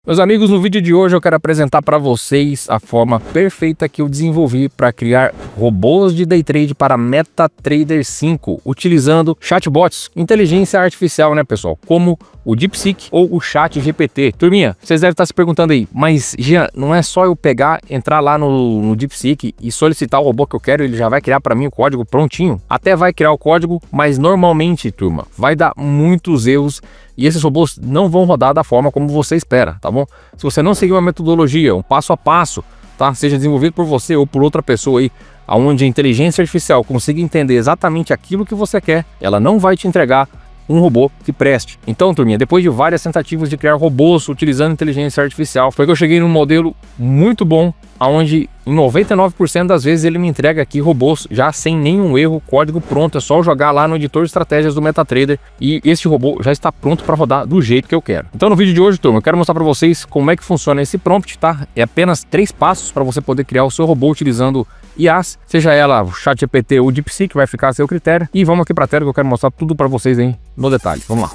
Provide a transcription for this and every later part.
Meus amigos, no vídeo de hoje eu quero apresentar para vocês a forma perfeita que eu desenvolvi para criar robôs de day trade para MetaTrader 5, utilizando chatbots, inteligência artificial, né, pessoal? Como o DeepSeek ou o ChatGPT. Turminha, vocês devem estar se perguntando aí, mas Jean, não é só eu pegar, entrar lá no DeepSeek e solicitar o robô que eu quero, ele já vai criar para mim o código prontinho? Até vai criar o código, mas normalmente, turma, vai dar muitos erros e esses robôs não vão rodar da forma como você espera, tá bom? Se você não seguir uma metodologia, um passo a passo, tá? Seja desenvolvido por você ou por outra pessoa aí, onde a inteligência artificial consiga entender exatamente aquilo que você quer, ela não vai te entregar um robô que preste. Então, turminha, depois de várias tentativas de criar robôs utilizando inteligência artificial, foi que eu cheguei num modelo muito bom, onde em 99% das vezes ele me entrega aqui robôs já sem nenhum erro, código pronto, é só jogar lá no editor de estratégias do MetaTrader e esse robô já está pronto para rodar do jeito que eu quero. Então no vídeo de hoje, turma, eu quero mostrar para vocês como é que funciona esse prompt, tá? É apenas 3 passos para você poder criar o seu robô utilizando IAs, seja ela o ChatGPT ou o DeepSeek, vai ficar a seu critério. E vamos aqui para a tela que eu quero mostrar tudo para vocês aí no detalhe. Vamos lá.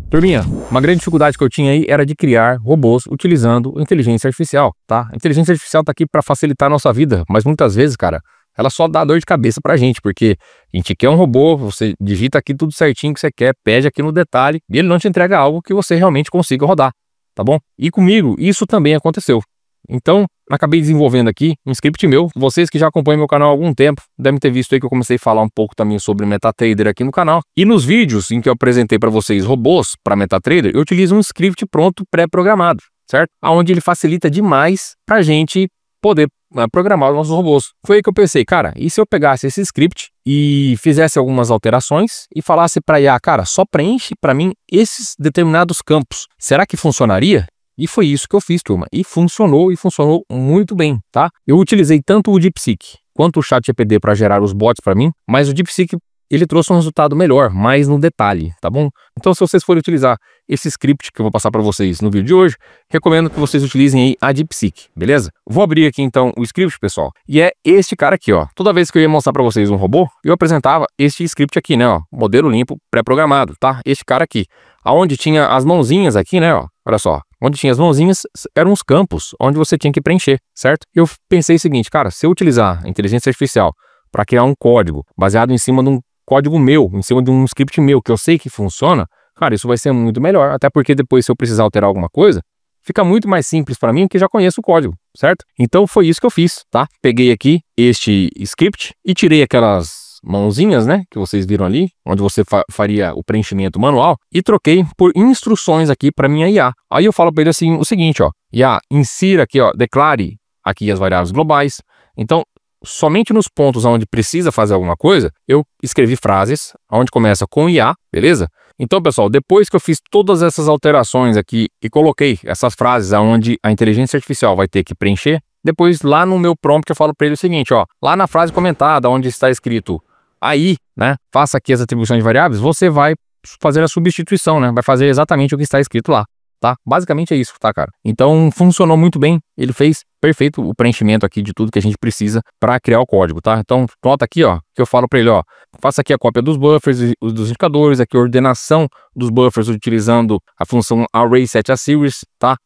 Turminha, uma grande dificuldade que eu tinha aí era de criar robôs utilizando inteligência artificial, tá? A inteligência artificial tá aqui para facilitar a nossa vida, mas muitas vezes, cara, ela só dá dor de cabeça pra gente, porque a gente quer um robô, você digita aqui tudo certinho que você quer, pede aqui no detalhe, e ele não te entrega algo que você realmente consiga rodar, tá bom? E comigo, isso também aconteceu. Então, acabei desenvolvendo aqui um script meu. Vocês que já acompanham meu canal há algum tempo devem ter visto aí que eu comecei a falar um pouco também sobre MetaTrader aqui no canal. E nos vídeos em que eu apresentei para vocês robôs para MetaTrader, eu utilizo um script pronto pré-programado, certo? Onde ele facilita demais para a gente poder programar os nossos robôs. Foi aí que eu pensei, cara, e se eu pegasse esse script e fizesse algumas alterações e falasse para IA, cara, só preenche para mim esses determinados campos. Será que funcionaria? E foi isso que eu fiz, turma. E funcionou muito bem, tá? Eu utilizei tanto o DeepSeek quanto o ChatGPT para gerar os bots para mim, mas o DeepSeek, ele trouxe um resultado melhor, mais no detalhe, tá bom? Então, se vocês forem utilizar esse script que eu vou passar para vocês no vídeo de hoje, recomendo que vocês utilizem aí a DeepSeek, beleza? Vou abrir aqui então o script, pessoal, e é este cara aqui, ó. Toda vez que eu ia mostrar para vocês um robô, eu apresentava este script aqui, né, ó, modelo limpo pré-programado, tá? Este cara aqui, aonde tinha as mãozinhas aqui, né, ó, olha só. Onde tinha as mãozinhas, eram os campos onde você tinha que preencher, certo? Eu pensei o seguinte, cara, se eu utilizar a inteligência artificial para criar um código baseado em cima de um código meu, em cima de um script meu, que eu sei que funciona, cara, isso vai ser muito melhor. Até porque depois, se eu precisar alterar alguma coisa, fica muito mais simples para mim, que já conheço o código, certo? Então foi isso que eu fiz, tá? Peguei aqui este script e tirei aquelas mãozinhas, né, que vocês viram ali, onde você faria o preenchimento manual, e troquei por instruções aqui para minha IA. Aí eu falo para ele assim, o seguinte, ó, IA, insira aqui, ó, declare aqui as variáveis globais. Então, somente nos pontos onde precisa fazer alguma coisa, eu escrevi frases, onde começa com IA, beleza? Então, pessoal, depois que eu fiz todas essas alterações aqui e coloquei essas frases onde a inteligência artificial vai ter que preencher, depois lá no meu prompt eu falo para ele o seguinte, ó, lá na frase comentada, onde está escrito aí, né, faça aqui as atribuições de variáveis, você vai fazer a substituição, né, vai fazer exatamente o que está escrito lá, tá? Basicamente é isso, tá, cara? Então funcionou muito bem, ele fez perfeito o preenchimento aqui de tudo que a gente precisa para criar o código, tá? Então nota aqui, ó, que eu falo para ele, ó, faça aqui a cópia dos buffers e dos indicadores, aqui a ordenação dos buffers utilizando a função ArraySetAsSeries, tá?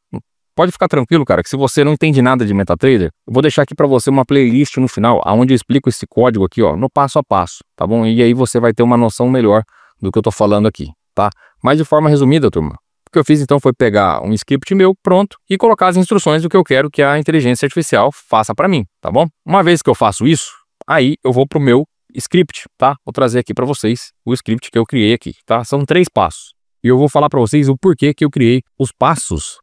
Pode ficar tranquilo, cara, que se você não entende nada de MetaTrader, eu vou deixar aqui para você uma playlist no final, onde eu explico esse código aqui, ó, no passo a passo, tá bom? E aí você vai ter uma noção melhor do que eu tô falando aqui, tá? Mas de forma resumida, turma, o que eu fiz então foi pegar um script meu pronto e colocar as instruções do que eu quero que a inteligência artificial faça para mim, tá bom? Uma vez que eu faço isso, aí eu vou pro meu script, tá? Vou trazer aqui para vocês o script que eu criei aqui, tá? São 3 passos. E eu vou falar para vocês o porquê que eu criei os passos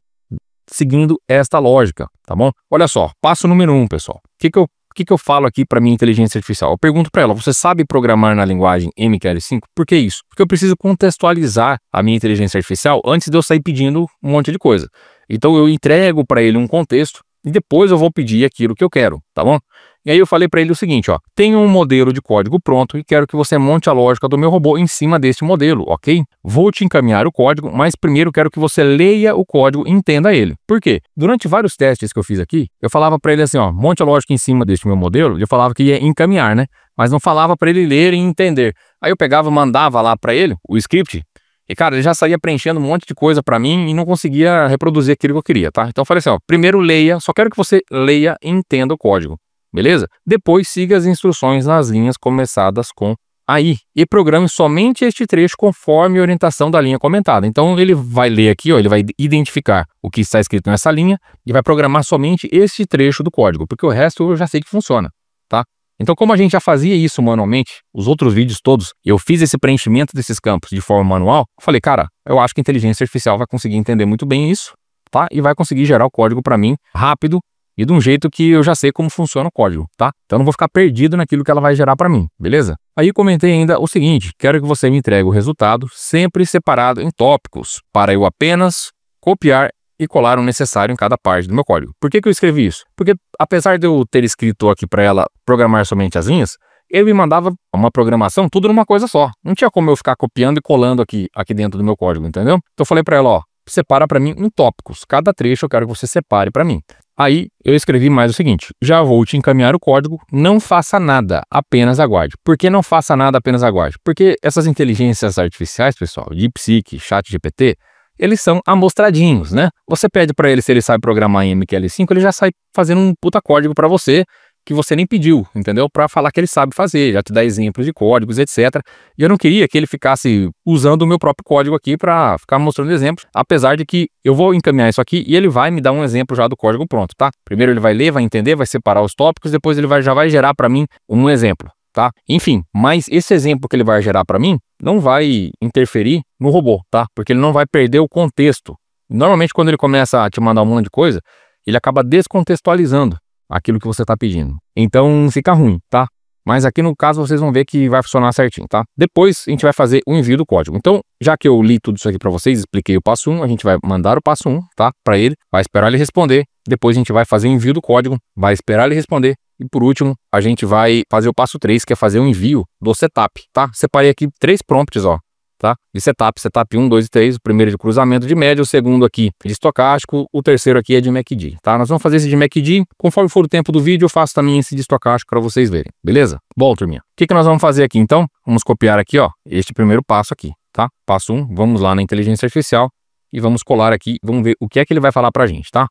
seguindo esta lógica, tá bom? Olha só, passo número 1, pessoal. O que eu falo aqui para minha inteligência artificial? Eu pergunto para ela, você sabe programar na linguagem MQL5? Por que isso? Porque eu preciso contextualizar a minha inteligência artificial antes de eu sair pedindo um monte de coisa. Então eu entrego para ele um contexto e depois eu vou pedir aquilo que eu quero, tá bom? E aí eu falei para ele o seguinte, ó, tenho um modelo de código pronto e quero que você monte a lógica do meu robô em cima deste modelo, ok? Vou te encaminhar o código, mas primeiro quero que você leia o código e entenda ele. Por quê? Durante vários testes que eu fiz aqui, eu falava para ele assim, ó, monte a lógica em cima deste meu modelo, eu falava que ia encaminhar, né? Mas não falava para ele ler e entender. Aí eu pegava, mandava lá para ele o script E, cara, ele já saía preenchendo um monte de coisa pra mim e não conseguia reproduzir aquilo que eu queria, tá? Então eu falei assim, ó, primeiro leia, só quero que você leia e entenda o código, beleza? Depois siga as instruções nas linhas começadas com AI e programe somente este trecho conforme a orientação da linha comentada. Então ele vai ler aqui, ó, ele vai identificar o que está escrito nessa linha e vai programar somente este trecho do código, porque o resto eu já sei que funciona, tá? Então, como a gente já fazia isso manualmente, os outros vídeos todos, eu fiz esse preenchimento desses campos de forma manual, eu falei, cara, eu acho que a inteligência artificial vai conseguir entender muito bem isso, tá? E vai conseguir gerar o código para mim rápido e de um jeito que eu já sei como funciona o código, tá? Então eu não vou ficar perdido naquilo que ela vai gerar para mim, beleza? Aí comentei ainda o seguinte, quero que você me entregue o resultado sempre separado em tópicos, para eu apenas copiar e colar o necessário em cada parte do meu código. Por que eu escrevi isso? Porque apesar de eu ter escrito aqui para ela programar somente as linhas, ele me mandava uma programação tudo numa coisa só. Não tinha como eu ficar copiando e colando aqui dentro do meu código, entendeu? Então eu falei para ela, ó, separa para mim em tópicos. Cada trecho eu quero que você separe para mim. Aí eu escrevi mais o seguinte, já vou te encaminhar o código, não faça nada, apenas aguarde. Por que não faça nada, apenas aguarde? Porque essas inteligências artificiais, pessoal, DeepSeek, ChatGPT, eles são amostradinhos, né? Você pede para ele se ele sabe programar em MQL5, ele já sai fazendo um puta código para você que você nem pediu, entendeu? Para falar que ele sabe fazer, já te dá exemplos de códigos, etc. E eu não queria que ele ficasse usando o meu próprio código aqui para ficar mostrando exemplos, apesar de que eu vou encaminhar isso aqui e ele vai me dar um exemplo já do código pronto, tá? Primeiro ele vai ler, vai entender, vai separar os tópicos, depois ele já vai gerar para mim um exemplo, tá? Enfim, mas esse exemplo que ele vai gerar para mim não vai interferir no robô, tá? Porque ele não vai perder o contexto. Normalmente quando ele começa a te mandar um monte de coisa, ele acaba descontextualizando aquilo que você está pedindo. Então fica ruim, tá? Mas aqui no caso vocês vão ver que vai funcionar certinho, tá? Depois a gente vai fazer o envio do código. Então, já que eu li tudo isso aqui para vocês, expliquei o passo 1, a gente vai mandar o passo 1, tá? Para ele, vai esperar ele responder. Depois a gente vai fazer o envio do código, vai esperar ele responder. E por último, a gente vai fazer o passo 3, que é fazer o envio do setup, tá? Separei aqui 3 prompts, ó, tá? De setup 1, 2 e 3, o primeiro de cruzamento de média, o segundo aqui de estocástico, o terceiro aqui é de MACD, tá? Nós vamos fazer esse de MACD, conforme for o tempo do vídeo, eu faço também esse de estocástico para vocês verem, beleza? Bom, turminha, o que nós vamos fazer aqui então? Vamos copiar aqui, ó, este primeiro passo aqui, tá? Passo 1, vamos lá na inteligência artificial e vamos colar aqui, vamos ver o que é que ele vai falar pra gente, tá?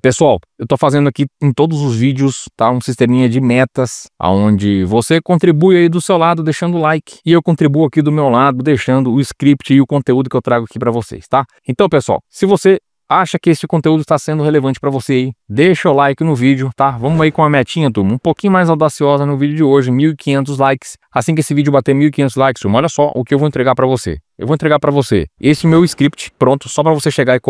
Pessoal, eu tô fazendo aqui em todos os vídeos, tá? Um sisteminha de metas, onde você contribui aí do seu lado deixando o like e eu contribuo aqui do meu lado deixando o script e o conteúdo que eu trago aqui para vocês, tá? Então, pessoal, se você acha que esse conteúdo está sendo relevante para você aí, deixa o like no vídeo, tá? Vamos aí com a metinha, turma, um pouquinho mais audaciosa no vídeo de hoje, 1.500 likes. Assim que esse vídeo bater 1.500 likes, turma, olha só o que eu vou entregar para você. Eu vou entregar para você esse meu script pronto, só para você chegar e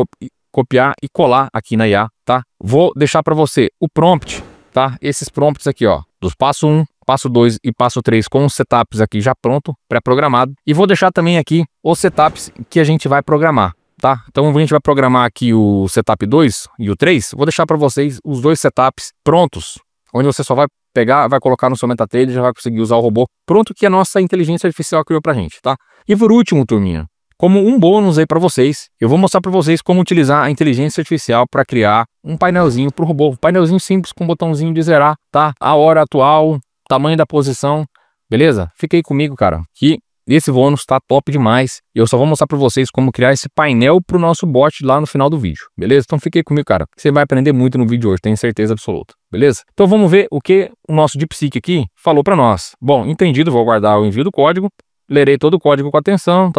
copiar e colar aqui na IA, tá? Vou deixar para você o prompt, tá? Esses prompts aqui, ó, dos passo 1, passo 2 e passo 3 com os setups aqui já pronto, pré-programado. E vou deixar também aqui os setups que a gente vai programar, tá? Então a gente vai programar aqui o setup 2 e o 3. Vou deixar para vocês os dois setups prontos, onde você só vai pegar, vai colocar no seu MetaTrader e já vai conseguir usar o robô pronto que a nossa inteligência artificial criou pra gente, tá? E por último, turminha, como um bônus aí para vocês, eu vou mostrar para vocês como utilizar a inteligência artificial para criar um painelzinho para o robô. Um painelzinho simples com um botãozinho de zerar, tá? A hora atual, tamanho da posição, beleza? Fica aí comigo, cara, que esse bônus tá top demais. Eu só vou mostrar para vocês como criar esse painel para o nosso bot lá no final do vídeo, beleza? Então fique aí comigo, cara. Você vai aprender muito no vídeo de hoje, tenho certeza absoluta, beleza? Então vamos ver o que o nosso DeepSeek aqui falou para nós. Bom, entendido, vou guardar o envio do código, lerei todo o código com atenção,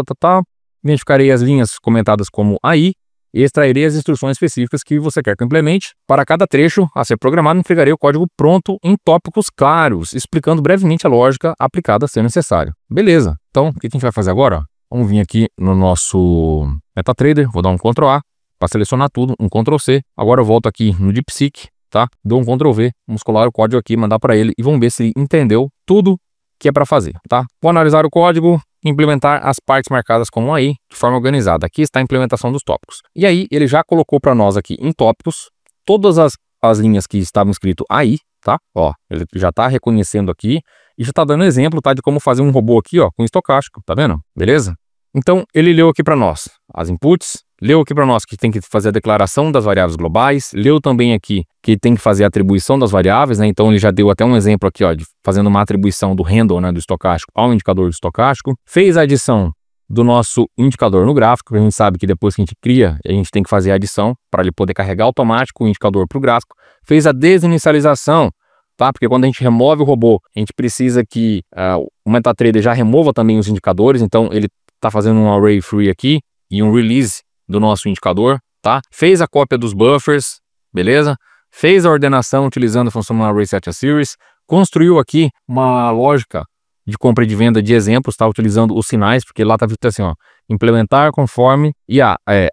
identificarei as linhas comentadas como AI e extrairei as instruções específicas que você quer que eu implemente. Para cada trecho a ser programado, entregarei o código pronto em tópicos claros, explicando brevemente a lógica aplicada se necessário. Beleza, então o que a gente vai fazer agora? Vamos vir aqui no nosso MetaTrader, vou dar um Ctrl A para selecionar tudo, um Ctrl C. Agora eu volto aqui no DeepSeek, tá? Dou um Ctrl V, vamos colar o código aqui, mandar para ele e vamos ver se ele entendeu tudo que é para fazer, tá? Vou analisar o código, implementar as partes marcadas como AI de forma organizada. Aqui está a implementação dos tópicos. E aí ele já colocou para nós aqui em tópicos todas as linhas que estavam escrito AI, tá? Ó, ele já está reconhecendo aqui e já está dando exemplo, tá, de como fazer um robô aqui, ó, com estocástico, tá vendo? Beleza? Então ele leu aqui para nós as inputs, leu aqui para nós que tem que fazer a declaração das variáveis globais, leu também aqui que tem que fazer a atribuição das variáveis, né? Então ele já deu até um exemplo aqui, ó, de fazendo uma atribuição do handle, né, do estocástico ao indicador do estocástico, fez a adição do nosso indicador no gráfico. A gente sabe que depois que a gente cria, a gente tem que fazer a adição para ele poder carregar automático o indicador para o gráfico. Fez a desinicialização, tá? Porque quando a gente remove o robô, a gente precisa que o MetaTrader já remova também os indicadores. Então ele está fazendo um array free aqui e um release do nosso indicador, tá? Fez a cópia dos buffers, beleza? Fez a ordenação utilizando a função array set a series. Construiu aqui uma lógica de compra e de venda de exemplos, tá? Utilizando os sinais, porque lá tá assim, ó, implementar conforme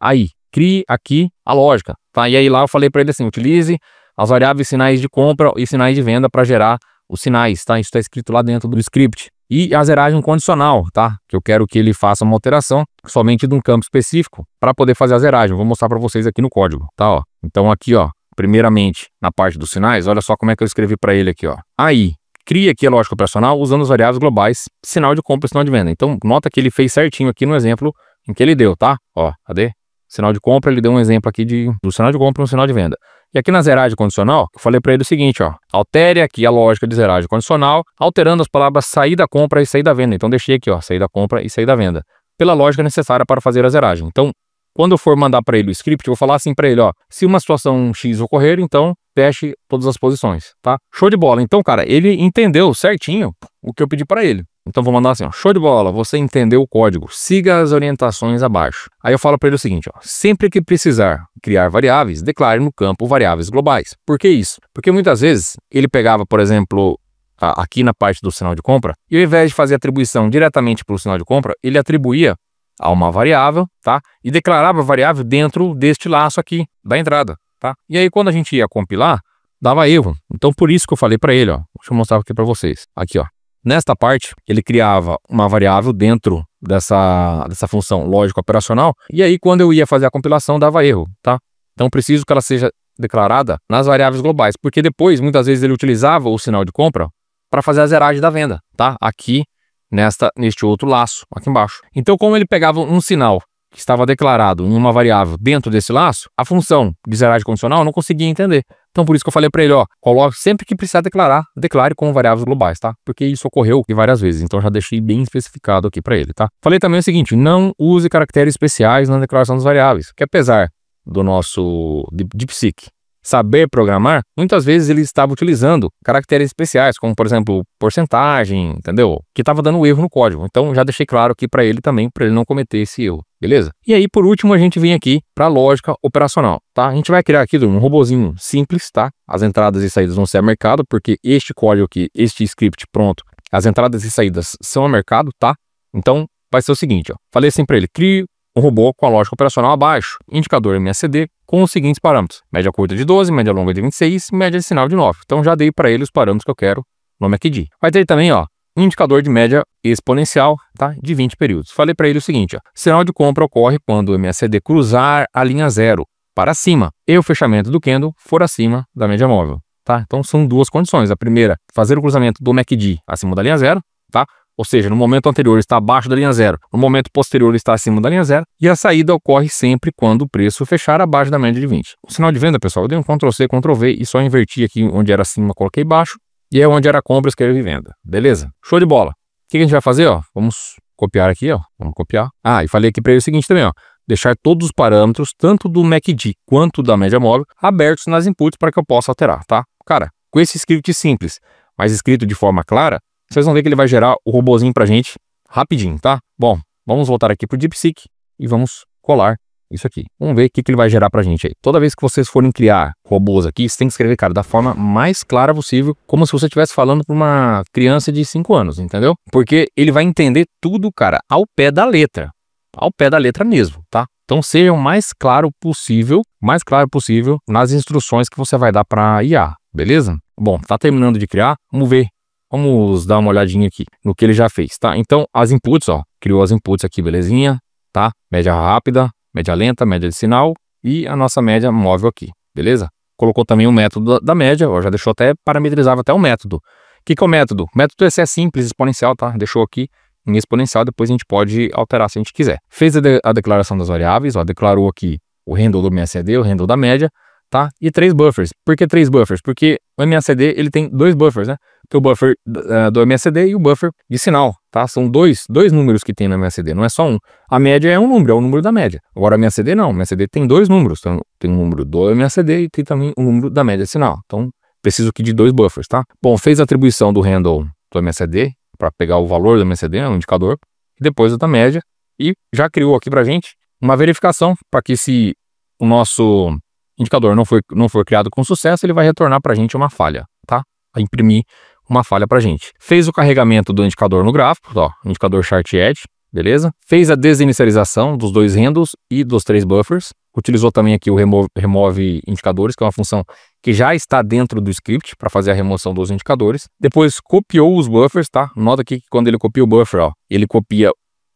aí, crie aqui a lógica, tá? E aí lá eu falei para ele assim, utilize as variáveis sinais de compra e sinais de venda para gerar os sinais, tá? Isso está escrito lá dentro do script. E a zeragem condicional, tá? Que eu quero que ele faça uma alteração somente de um campo específico para poder fazer a zeragem. Vou mostrar para vocês aqui no código, tá? Ó. Então aqui, ó, primeiramente na parte dos sinais, olha só como é que eu escrevi para ele aqui, ó. Aí, cria aqui a lógica operacional usando as variáveis globais, sinal de compra e sinal de venda. Então, nota que ele fez certinho aqui no exemplo em que ele deu, tá? Ó, cadê? Sinal de compra, ele deu um exemplo aqui do sinal de compra e um sinal de venda. E aqui na zeragem condicional, eu falei para ele o seguinte, ó. Altere aqui a lógica de zeragem condicional, alterando as palavras sair da compra e sair da venda. Então, deixei aqui, ó, sair da compra e sair da venda, pela lógica necessária para fazer a zeragem. Então, quando eu for mandar para ele o script, eu vou falar assim para ele, ó, se uma situação X ocorrer, então feche todas as posições, tá? Show de bola. Então, cara, ele entendeu certinho o que eu pedi para ele. Então, vou mandar assim, ó, show de bola, você entendeu o código, siga as orientações abaixo. Aí eu falo para ele o seguinte, ó, sempre que precisar criar variáveis, declare no campo variáveis globais. Por que isso? Porque muitas vezes ele pegava, por exemplo, aqui na parte do sinal de compra, e ao invés de fazer atribuição diretamente para o sinal de compra, ele atribuía a uma variável, tá? E declarava a variável dentro deste laço aqui da entrada, tá? E aí quando a gente ia compilar, dava erro. Então por isso que eu falei para ele, ó, deixa eu mostrar aqui para vocês. Aqui, ó. Nesta parte, ele criava uma variável dentro dessa função lógica operacional, e aí quando eu ia fazer a compilação dava erro, tá? Então preciso que ela seja declarada nas variáveis globais, porque depois muitas vezes ele utilizava o sinal de compra para fazer a zeragem da venda, tá? Aqui neste outro laço, aqui embaixo. Então, como ele pegava um sinal que estava declarado em uma variável dentro desse laço, a função de zeragem condicional eu não conseguia entender. Então, por isso que eu falei para ele, ó, coloque sempre que precisar declarar, declare com variáveis globais, tá? Porque isso ocorreu várias vezes, então já deixei bem especificado aqui para ele, tá? Falei também o seguinte, não use caracteres especiais na declaração das variáveis, que apesar do nosso DeepSeek saber programar, muitas vezes ele estava utilizando caracteres especiais, como por exemplo, porcentagem, entendeu? Que estava dando erro no código. Então já deixei claro aqui para ele também, para ele não cometer esse erro, beleza? E aí por último a gente vem aqui para a lógica operacional, tá? A gente vai criar aqui um robozinho simples, tá? As entradas e saídas vão ser a mercado, porque este código aqui, este script pronto, as entradas e saídas são a mercado, tá? Então vai ser o seguinte, ó. Falei assim para ele, crie um robô com a lógica operacional abaixo, indicador MACD com os seguintes parâmetros, média curta de 12, média longa de 26, média de sinal de 9. Então já dei para ele os parâmetros que eu quero, nome aqui de. Vai ter também, ó, um indicador de média exponencial, tá? De 20 períodos. Falei para ele o seguinte, ó, sinal de compra ocorre quando o MACD cruzar a linha 0 para cima e o fechamento do candle for acima da média móvel, tá? Então são duas condições. A primeira, fazer o cruzamento do MACD acima da linha 0, tá? Ou seja, no momento anterior está abaixo da linha 0, no momento posterior ele está acima da linha 0, e a saída ocorre sempre quando o preço fechar abaixo da média de 20. O sinal de venda, pessoal, eu dei um Ctrl+C, Ctrl+V e só inverti aqui onde era acima, coloquei baixo, e é onde era compra, escrevi venda. Beleza? Show de bola. O que a gente vai fazer, ó? Vamos copiar aqui, ó. Vamos copiar. Ah, e falei aqui para ele o seguinte também, ó. Deixar todos os parâmetros, tanto do MACD quanto da média móvel, abertos nas inputs para que eu possa alterar, tá? Cara, com esse script simples, mas escrito de forma clara, vocês vão ver que ele vai gerar o robozinho pra gente rapidinho, tá? Bom, vamos voltar aqui pro DeepSeek e vamos colar isso aqui. Vamos ver o que ele vai gerar pra gente aí. Toda vez que vocês forem criar robôs aqui, você tem que escrever, cara, da forma mais clara possível, como se você estivesse falando pra uma criança de 5 anos, entendeu? Porque ele vai entender tudo, cara, ao pé da letra mesmo, tá? Então seja o mais claro possível nas instruções que você vai dar pra IA, beleza? Bom, tá terminando de criar, vamos ver. Vamos dar uma olhadinha aqui no que ele já fez, tá? Então, as inputs, ó, criou as inputs aqui, belezinha, tá? Média rápida, média lenta, média de sinal e a nossa média móvel aqui, beleza? Colocou também o método da média, ó, já deixou até parametrizado até o método. O que é o método? O método é simples, exponencial, tá? Deixou aqui em exponencial, depois a gente pode alterar se a gente quiser. Fez a declaração das variáveis, ó, declarou aqui o handle do MACD, o handle da média, tá? E 3 buffers. Por que 3 buffers? Porque o MACD ele tem 2 buffers, né? Tem o buffer do MACD e o buffer de sinal, tá? São dois números que tem no MACD, não é só um. A média é um número, é o número da média. Agora o MACD não, o MACD tem 2 números. Então, tem um número do MACD e tem também o número da média de sinal. Então, preciso aqui de 2 buffers, tá? Bom, fez a atribuição do handle do MACD para pegar o valor do MACD, né, o indicador, e depois o da média, e já criou aqui pra gente uma verificação para que se o nosso indicador não for criado com sucesso, ele vai retornar pra gente uma falha, tá? Vai imprimir uma falha pra gente. Fez o carregamento do indicador no gráfico, ó, indicador Chart Edge, beleza? Fez a desinicialização dos 2 handles e dos 3 buffers. Utilizou também aqui o remove indicadores, que é uma função que já está dentro do script para fazer a remoção dos indicadores. Depois copiou os buffers, tá? Nota aqui que quando ele copia o buffer, ó, ele copia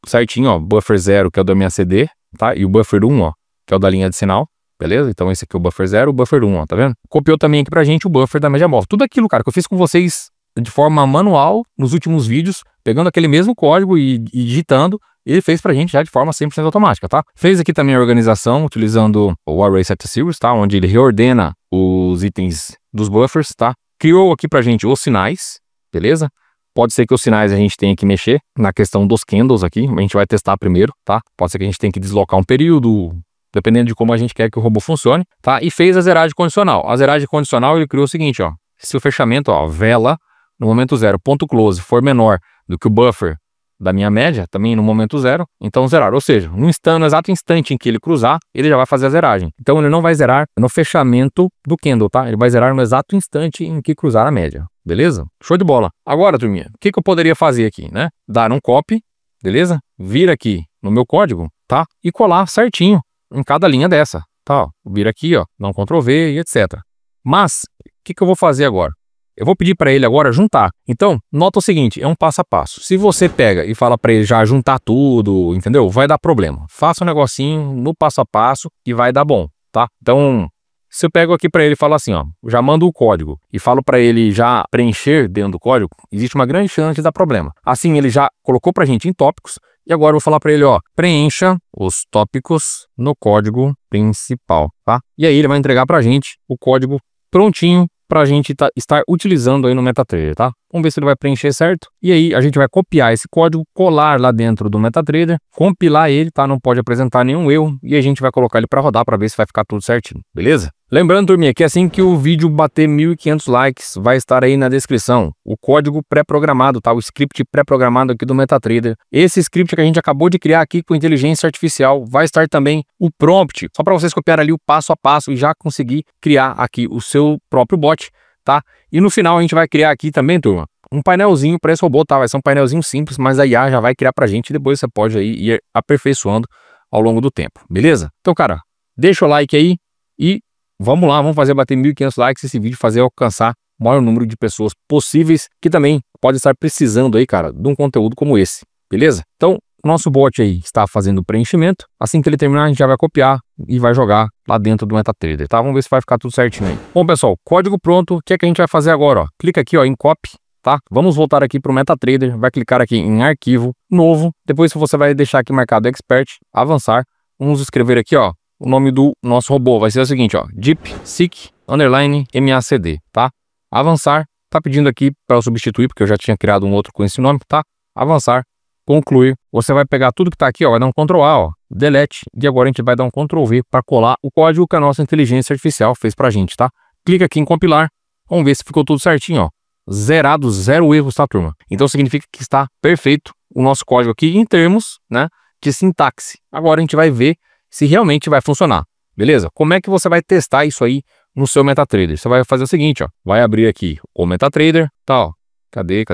certinho, ó, buffer 0, que é o do MACD, tá? E o buffer 1, ó, que é o da linha de sinal. Beleza? Então esse aqui é o buffer 0, o buffer 1, ó, tá vendo? Copiou também aqui pra gente o buffer da média móvel. Tudo aquilo, cara, que eu fiz com vocês de forma manual nos últimos vídeos, pegando aquele mesmo código e digitando, ele fez pra gente já de forma 100% automática, tá? Fez aqui também a organização utilizando o Array Set Series, tá? Onde ele reordena os itens dos buffers, tá? Criou aqui pra gente os sinais, beleza? Pode ser que os sinais a gente tenha que mexer na questão dos candles aqui, a gente vai testar primeiro, tá? Pode ser que a gente tenha que deslocar um período, dependendo de como a gente quer que o robô funcione, tá? E fez a zeragem condicional. A zeragem condicional ele criou o seguinte, ó. Se o fechamento, ó, vela no momento 0, ponto close, for menor do que o buffer da minha média, também no momento 0, então zerar. Ou seja, no exato instante em que ele cruzar, ele já vai fazer a zeragem. Então ele não vai zerar no fechamento do candle, tá? Ele vai zerar no exato instante em que cruzar a média. Beleza? Show de bola. Agora, turminha, o que eu poderia fazer aqui, né? Dar um copy, beleza? Vir aqui no meu código, tá? E colar certinho em cada linha dessa, tá? Ó, vir aqui, ó, dar um Ctrl V e etc. Mas, o que eu vou fazer agora? Eu vou pedir para ele agora juntar. Então, nota o seguinte, é um passo a passo. Se você pega e fala para ele já juntar tudo, entendeu? Vai dar problema. Faça um negocinho no passo a passo e vai dar bom, tá? Então, se eu pego aqui para ele e falo assim, ó, já mando o código e falo para ele já preencher dentro do código, existe uma grande chance de dar problema. Assim, ele já colocou pra gente em tópicos e agora eu vou falar para ele, ó, preencha os tópicos no código principal, tá? E aí ele vai entregar pra gente o código prontinho para a gente estar utilizando aí no MetaTrader, tá? Vamos ver se ele vai preencher certo. E aí a gente vai copiar esse código, colar lá dentro do MetaTrader, compilar ele, tá? Não pode apresentar nenhum erro e a gente vai colocar ele para rodar para ver se vai ficar tudo certinho, beleza? Lembrando, turminha, que assim que o vídeo bater 1.500 likes, vai estar aí na descrição o código pré-programado, tá? O script pré-programado aqui do MetaTrader. Esse script que a gente acabou de criar aqui com inteligência artificial, vai estar também o prompt, só para vocês copiar ali o passo a passo e já conseguir criar aqui o seu próprio bot, tá? E no final a gente vai criar aqui também, turma, um painelzinho para esse robô, tá? Vai ser um painelzinho simples, mas a IA já vai criar pra gente e depois você pode aí ir aperfeiçoando ao longo do tempo, beleza? Então, cara, deixa o like aí e vamos lá, vamos fazer bater 1.500 likes esse vídeo, fazer alcançar o maior número de pessoas possíveis que também pode estar precisando aí, cara, de um conteúdo como esse, beleza? Então, nosso bot aí está fazendo o preenchimento. Assim que ele terminar, a gente já vai copiar e vai jogar lá dentro do MetaTrader, tá? Vamos ver se vai ficar tudo certinho aí. Bom, pessoal, código pronto. O que é que a gente vai fazer agora, ó? Clica aqui, ó, em copy, tá? Vamos voltar aqui para o MetaTrader, vai clicar aqui em arquivo, novo. Depois você vai deixar aqui marcado expert, avançar. Vamos escrever aqui, ó, o nome do nosso robô. Vai ser o seguinte, ó, DeepSeek _MACD, tá? Avançar, tá pedindo aqui para eu substituir, porque eu já tinha criado um outro com esse nome, tá? Avançar, concluir. Você vai pegar tudo que tá aqui, ó, vai dar um Ctrl A, ó, delete, e agora a gente vai dar um Ctrl V para colar o código que a nossa inteligência artificial fez pra gente, tá? Clica aqui em compilar, vamos ver se ficou tudo certinho, ó. Zerado, 0 erros, tá, turma? Então significa que está perfeito o nosso código aqui em termos, né, de sintaxe. Agora a gente vai ver se realmente vai funcionar, beleza? Como é que você vai testar isso aí no seu MetaTrader? Você vai fazer o seguinte, ó, vai abrir aqui o MetaTrader, tá, ó, cadê?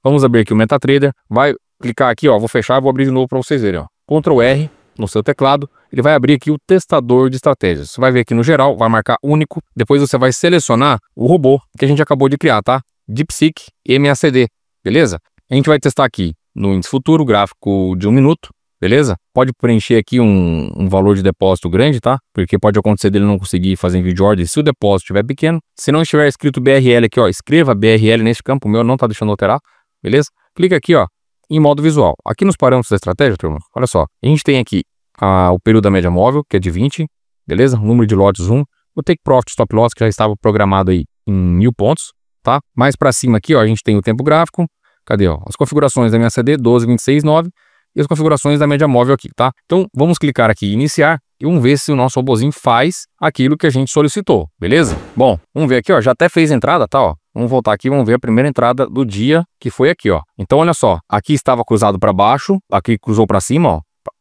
Vamos abrir aqui o MetaTrader, vai clicar aqui, ó, vou fechar, vou abrir de novo para vocês verem, ó, Ctrl R no seu teclado, ele vai abrir aqui o testador de estratégias. Você vai ver aqui no geral, vai marcar único, depois você vai selecionar o robô que a gente acabou de criar, tá? DeepSeek MACD, beleza? A gente vai testar aqui no índice futuro, gráfico de 1 minuto, beleza? Pode preencher aqui um valor de depósito grande, tá? Porque pode acontecer dele não conseguir fazer envio de ordem se o depósito estiver pequeno. Se não estiver escrito BRL aqui, ó, escreva BRL nesse campo, o meu não tá deixando alterar, beleza? Clica aqui, ó, em modo visual. Aqui nos parâmetros da estratégia, turma, olha só, a gente tem aqui o período da média móvel, que é de 20, beleza? O número de lotes 1, o Take Profit Stop Loss, que já estava programado aí em 1000 pontos, tá? Mais para cima aqui, ó, a gente tem o tempo gráfico. Cadê, ó? As configurações da minha CD 12, 26, 9 e as configurações da média móvel aqui, tá? Então, vamos clicar aqui em iniciar e vamos ver se o nosso robozinho faz aquilo que a gente solicitou, beleza? Bom, vamos ver aqui, ó, já até fez entrada, tá, ó. Vamos voltar aqui, vamos ver a primeira entrada do dia, que foi aqui, ó. Então, olha só, aqui estava cruzado para baixo, aqui cruzou para cima, ó.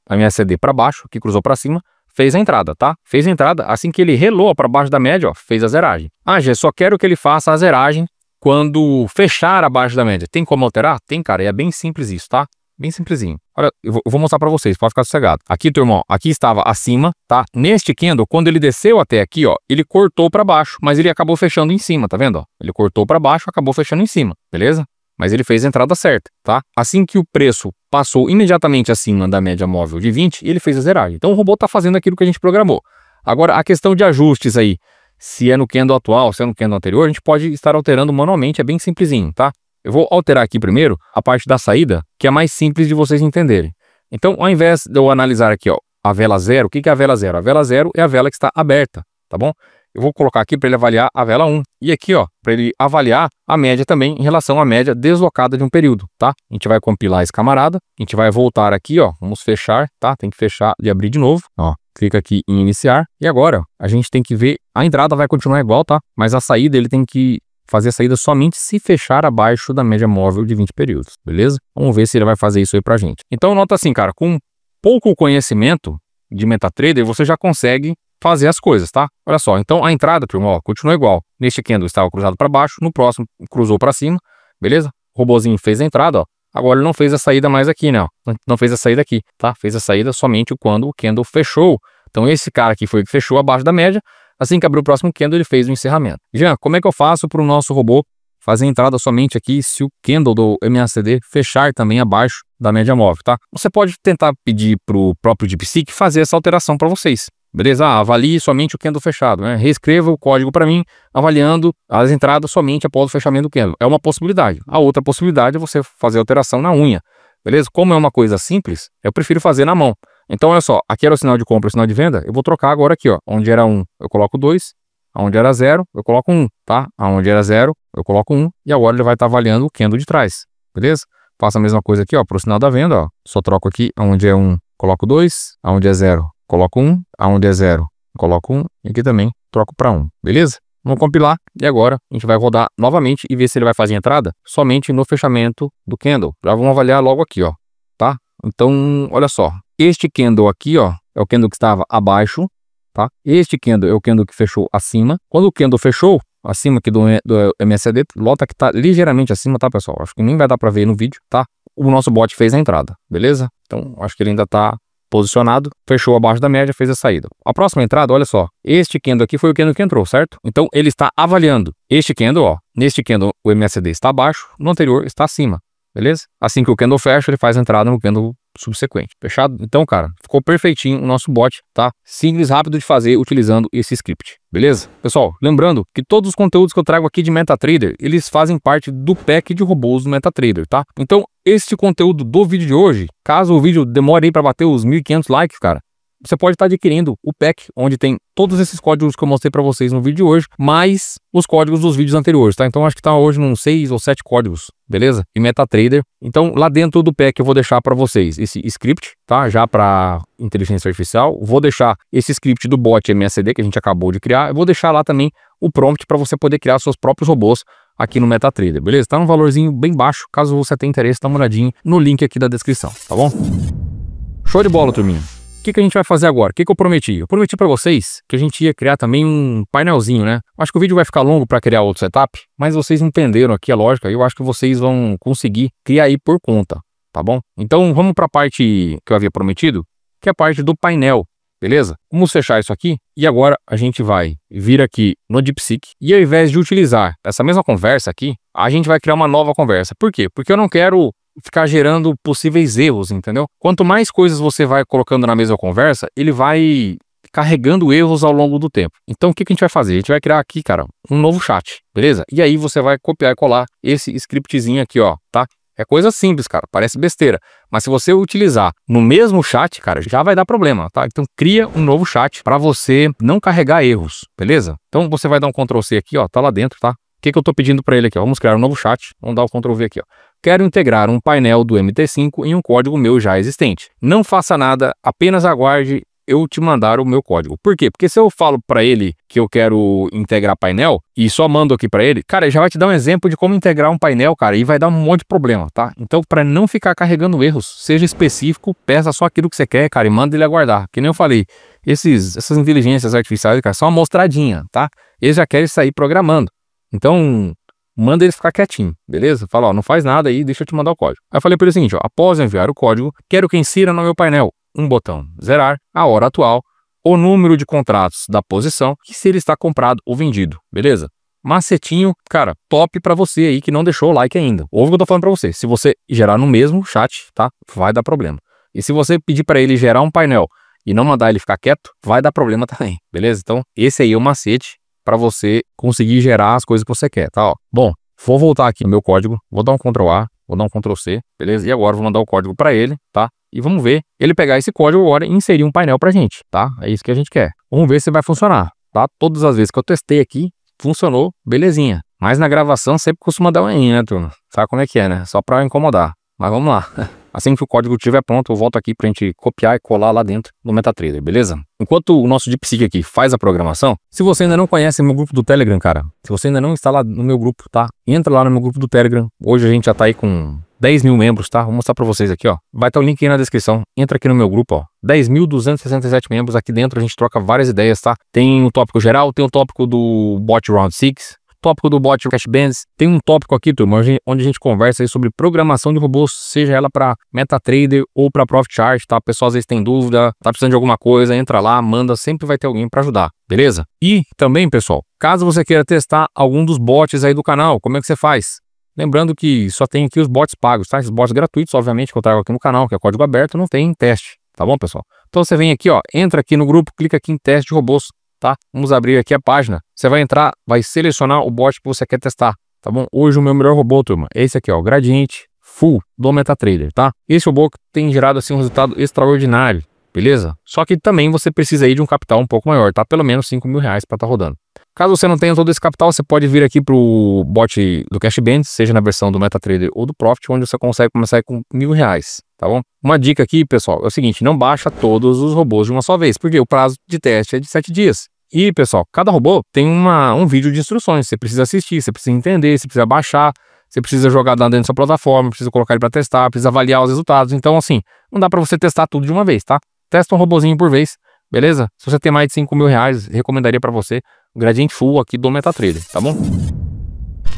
A minha CD para baixo, aqui cruzou para cima, fez a entrada, tá? Fez a entrada, assim que ele relou para baixo da média, ó, fez a zeragem. Ah, Gê, só quero que ele faça a zeragem quando fechar abaixo da média. Tem como alterar? Tem, cara, e é bem simples isso, tá? Bem simplesinho. Olha, eu vou mostrar para vocês, pode ficar sossegado. Aqui, turma, ó, aqui estava acima, tá? Neste candle, quando ele desceu até aqui, ó, ele cortou para baixo, mas ele acabou fechando em cima, tá vendo, ó? Ele cortou para baixo, acabou fechando em cima, beleza? Mas ele fez a entrada certa, tá? Assim que o preço passou imediatamente acima da média móvel de 20, ele fez a zeragem. Então o robô tá fazendo aquilo que a gente programou. Agora, a questão de ajustes aí, se é no candle atual, se é no candle anterior, a gente pode estar alterando manualmente, é bem simplesinho, tá? Eu vou alterar aqui primeiro a parte da saída, que é mais simples de vocês entenderem. Então, ao invés de eu analisar aqui, ó, a vela zero, o que é a vela zero? A vela zero é a vela que está aberta, tá bom? Eu vou colocar aqui para ele avaliar a vela 1. E aqui, ó, para ele avaliar a média também em relação à média deslocada de um período, tá? A gente vai compilar esse camarada, a gente vai voltar aqui, ó, vamos fechar, tá? Tem que fechar e abrir de novo, ó. Clica aqui em iniciar. E agora, ó, a gente tem que ver, a entrada vai continuar igual, tá? Mas a saída, ele tem que fazer a saída somente se fechar abaixo da média móvel de 20 períodos, beleza? Vamos ver se ele vai fazer isso aí pra gente. Então, nota assim, cara, com pouco conhecimento de MetaTrader, você já consegue fazer as coisas, tá? Olha só, então a entrada, turma, ó, continua igual. Neste candle estava cruzado para baixo, no próximo cruzou para cima, beleza? O robozinho fez a entrada, ó. Agora ele não fez a saída mais aqui, né? Ó. Não fez a saída aqui, tá? Fez a saída somente quando o candle fechou. Então esse cara aqui foi o que fechou abaixo da média. Assim que abriu o próximo candle, ele fez o encerramento. Jean, como é que eu faço para o nosso robô fazer a entrada somente aqui se o candle do MACD fechar também abaixo da média móvel, tá? Você pode tentar pedir para o próprio DeepSeek fazer essa alteração para vocês. Beleza? Ah, avalie somente o candle fechado, né? Reescreva o código para mim, avaliando as entradas somente após o fechamento do candle. É uma possibilidade. A outra possibilidade é você fazer a alteração na unha. Beleza? Como é uma coisa simples, eu prefiro fazer na mão. Então, olha só, aqui era o sinal de compra e o sinal de venda, eu vou trocar agora aqui, ó. Onde era 1, eu coloco 2. Onde era 0, eu coloco 1, tá? Onde era 0, eu coloco 1. E agora ele vai estar avaliando o candle de trás. Beleza? Faço a mesma coisa aqui, ó, para o sinal da venda, ó. Só troco aqui, onde é 1, coloco 2. Onde é 0, coloco 1. Onde é 0, coloco 1. E aqui também troco para 1. Beleza? Vamos compilar. E agora a gente vai rodar novamente e ver se ele vai fazer a entrada somente no fechamento do candle. Já vamos avaliar logo aqui, ó. Tá? Então, olha só. Este candle aqui, ó, é o candle que estava abaixo, tá? Este candle é o candle que fechou acima. Quando o candle fechou acima aqui do MACD, lota que tá ligeiramente acima, tá, pessoal? Acho que nem vai dar para ver no vídeo, tá? O nosso bot fez a entrada, beleza? Então, acho que ele ainda tá posicionado, fechou abaixo da média, fez a saída. A próxima entrada, olha só, este candle aqui foi o candle que entrou, certo? Então, ele está avaliando este candle, ó. Neste candle, o MACD está abaixo, no anterior está acima. Beleza? Assim que o candle fecha, ele faz a entrada no candle subsequente. Fechado? Então, cara, ficou perfeitinho o nosso bot, tá? Simples, rápido de fazer utilizando esse script. Beleza? Pessoal, lembrando que todos os conteúdos que eu trago aqui de MetaTrader, eles fazem parte do pack de robôs do MetaTrader, tá? Então, este conteúdo do vídeo de hoje, caso o vídeo demore aí para bater os 1.500 likes, cara, você pode estar adquirindo o pack, onde tem todos esses códigos que eu mostrei para vocês no vídeo de hoje, mais os códigos dos vídeos anteriores, tá? Então acho que tá hoje uns 6 ou 7 códigos, beleza? E MetaTrader. Então lá dentro do pack eu vou deixar para vocês esse script, tá? Já para inteligência artificial. Vou deixar esse script do bot MACD que a gente acabou de criar. Eu vou deixar lá também o prompt para você poder criar seus próprios robôs aqui no MetaTrader, beleza? Tá num valorzinho bem baixo. Caso você tenha interesse, dá uma olhadinha no link aqui da descrição, tá bom? Show de bola, turminha. O que a gente vai fazer agora? O que eu prometi? Eu prometi para vocês que a gente ia criar também um painelzinho, né? Acho que o vídeo vai ficar longo para criar outro setup, mas vocês entenderam aqui a lógica e eu acho que vocês vão conseguir criar aí por conta, tá bom? Então vamos para a parte que eu havia prometido, que é a parte do painel, beleza? Vamos fechar isso aqui e agora a gente vai vir aqui no DeepSeek e ao invés de utilizar essa mesma conversa aqui, a gente vai criar uma nova conversa. Por quê? Porque eu não quero ficar gerando possíveis erros, entendeu? Quanto mais coisas você vai colocando na mesma conversa, ele vai carregando erros ao longo do tempo. Então o que a gente vai fazer? A gente vai criar aqui, cara, um novo chat, beleza? E aí você vai copiar e colar esse scriptzinho aqui, ó, tá? É coisa simples, cara, parece besteira. Mas se você utilizar no mesmo chat, cara, já vai dar problema, tá? Então cria um novo chat para você não carregar erros, beleza? Então você vai dar um Ctrl C aqui, ó, tá lá dentro, tá? O que eu tô pedindo para ele aqui, ó? Vamos criar um novo chat, vamos dar o Ctrl V aqui, ó. Quero integrar um painel do MT5 em um código meu já existente. Não faça nada, apenas aguarde eu te mandar o meu código. Por quê? Porque se eu falo para ele que eu quero integrar painel e só mando aqui para ele, cara, ele já vai te dar um exemplo de como integrar um painel, cara, e vai dar um monte de problema, tá? Então, para não ficar carregando erros, seja específico, peça só aquilo que você quer, cara, e manda ele aguardar. Que nem eu falei, essas inteligências artificiais, cara, são uma mostradinha, tá? Eles já querem sair programando. Então, manda ele ficar quietinho, beleza? Fala, ó, não faz nada aí, deixa eu te mandar o código. Aí eu falei para ele o seguinte, ó, após enviar o código, quero que insira no meu painel um botão zerar, a hora atual, o número de contratos da posição e se ele está comprado ou vendido, beleza? Macetinho, cara, top pra você aí que não deixou o like ainda. Ouve o que eu tô falando pra você, se você gerar no mesmo chat, tá? Vai dar problema. E se você pedir pra ele gerar um painel e não mandar ele ficar quieto, vai dar problema também, beleza? Então, esse aí é o macete para você conseguir gerar as coisas que você quer, tá? Ó. Bom, vou voltar aqui no meu código, vou dar um Ctrl A, vou dar um Ctrl C, beleza? E agora vou mandar o código para ele, tá? E vamos ver ele pegar esse código agora e inserir um painel pra gente, tá? É isso que a gente quer. Vamos ver se vai funcionar, tá? Todas as vezes que eu testei aqui, funcionou, belezinha. Mas na gravação sempre costuma dar uma né, turma? Sabe como é que é, né? Só pra incomodar. Mas vamos lá. Assim que o código estiver pronto, eu volto aqui pra gente copiar e colar lá dentro no MetaTrader, beleza? Enquanto o nosso DeepSeek aqui faz a programação, se você ainda não conhece meu grupo do Telegram, cara, se você ainda não está lá no meu grupo, tá? Entra lá no meu grupo do Telegram. Hoje a gente já tá aí com 10 mil membros, tá? Vou mostrar pra vocês aqui, ó. Vai estar o link aí na descrição. Entra aqui no meu grupo, ó. 10.267 membros. Aqui dentro a gente troca várias ideias, tá? Tem o tópico geral, tem o tópico do Bot Round 6, tópico do Bot Cash Bands. Tem um tópico aqui, turma, onde a gente conversa aí sobre programação de robôs, seja ela para MetaTrader ou para Profit Chart, tá? O pessoal às vezes tem dúvida, tá precisando de alguma coisa, entra lá, manda, sempre vai ter alguém para ajudar, beleza? E também, pessoal, caso você queira testar algum dos bots aí do canal, como é que você faz? Lembrando que só tem aqui os bots pagos, tá? Esses bots gratuitos, obviamente, que eu trago aqui no canal, que é código aberto, não tem teste, tá bom, pessoal? Então você vem aqui, ó, entra aqui no grupo, clica aqui em teste de robôs, tá? Vamos abrir aqui a página. Você vai entrar, vai selecionar o bot que você quer testar, tá bom? Hoje o meu melhor robô, turma, é esse aqui, ó, Gradiente Full do MetaTrader, tá? Esse robô que tem gerado, assim, um resultado extraordinário, beleza? Só que também você precisa aí de um capital um pouco maior, tá? Pelo menos 5 mil reais para estar rodando. Caso você não tenha todo esse capital, você pode vir aqui pro bot do Cash Band, seja na versão do MetaTrader ou do Profit, onde você consegue começar com 1.000 reais, tá bom? Uma dica aqui, pessoal, é o seguinte, não baixa todos os robôs de uma só vez, porque o prazo de teste é de 7 dias. E, pessoal, cada robô tem um vídeo de instruções, você precisa assistir, você precisa entender, você precisa baixar, você precisa jogar dentro da sua plataforma, precisa colocar ele para testar, precisa avaliar os resultados. Então, assim, não dá para você testar tudo de uma vez, tá? Testa um robozinho por vez, beleza? Se você tem mais de 5 mil reais, recomendaria para você o Gradiente Full aqui do MetaTrader, tá bom?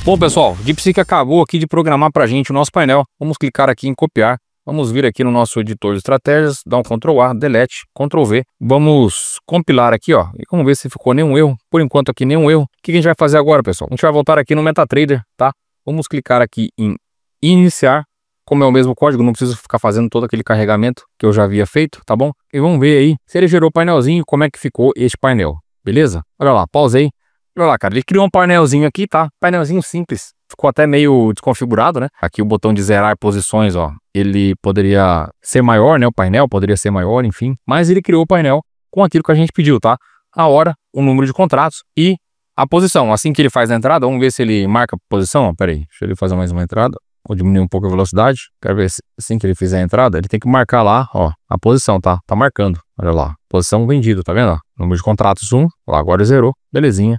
Bom, pessoal, o DeepSeek acabou aqui de programar pra gente o nosso painel. Vamos clicar aqui em copiar. Vamos vir aqui no nosso editor de estratégias, dar um Ctrl A, Delete, Ctrl V. Vamos compilar aqui, ó, e vamos ver se ficou nenhum erro. Por enquanto aqui nenhum erro. O que a gente vai fazer agora, pessoal? A gente vai voltar aqui no MetaTrader, tá? Vamos clicar aqui em Iniciar. Como é o mesmo código, não preciso ficar fazendo todo aquele carregamento que eu já havia feito, tá bom? E vamos ver aí se ele gerou o painelzinho, como é que ficou este painel. Beleza? Olha lá, pausei. Olha lá, cara, ele criou um painelzinho aqui, tá? Painelzinho simples. Ficou até meio desconfigurado, né? Aqui o botão de zerar posições, ó. Ele poderia ser maior, né? O painel poderia ser maior, enfim. Mas ele criou o painel com aquilo que a gente pediu, tá? A hora, o número de contratos e a posição. Assim que ele faz a entrada, vamos ver se ele marca a posição. Ó, pera aí, deixa ele fazer mais uma entrada. Vou diminuir um pouco a velocidade. Quero ver se assim que ele fizer a entrada, ele tem que marcar lá, ó, a posição, tá? Tá marcando. Olha lá. Posição vendido, tá vendo? Ó? Número de contratos 1. Lá, agora zerou. Belezinha.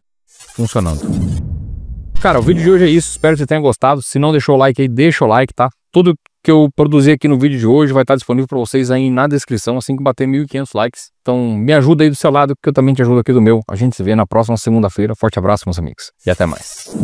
Funcionando. Cara, o vídeo de hoje é isso. Espero que você tenha gostado. Se não deixou o like aí, deixa o like, tá? Tudo que eu produzi aqui no vídeo de hoje vai estar disponível para vocês aí na descrição, assim que bater 1.500 likes. Então, me ajuda aí do seu lado, que eu também te ajudo aqui do meu. A gente se vê na próxima segunda-feira. Forte abraço, meus amigos. E até mais.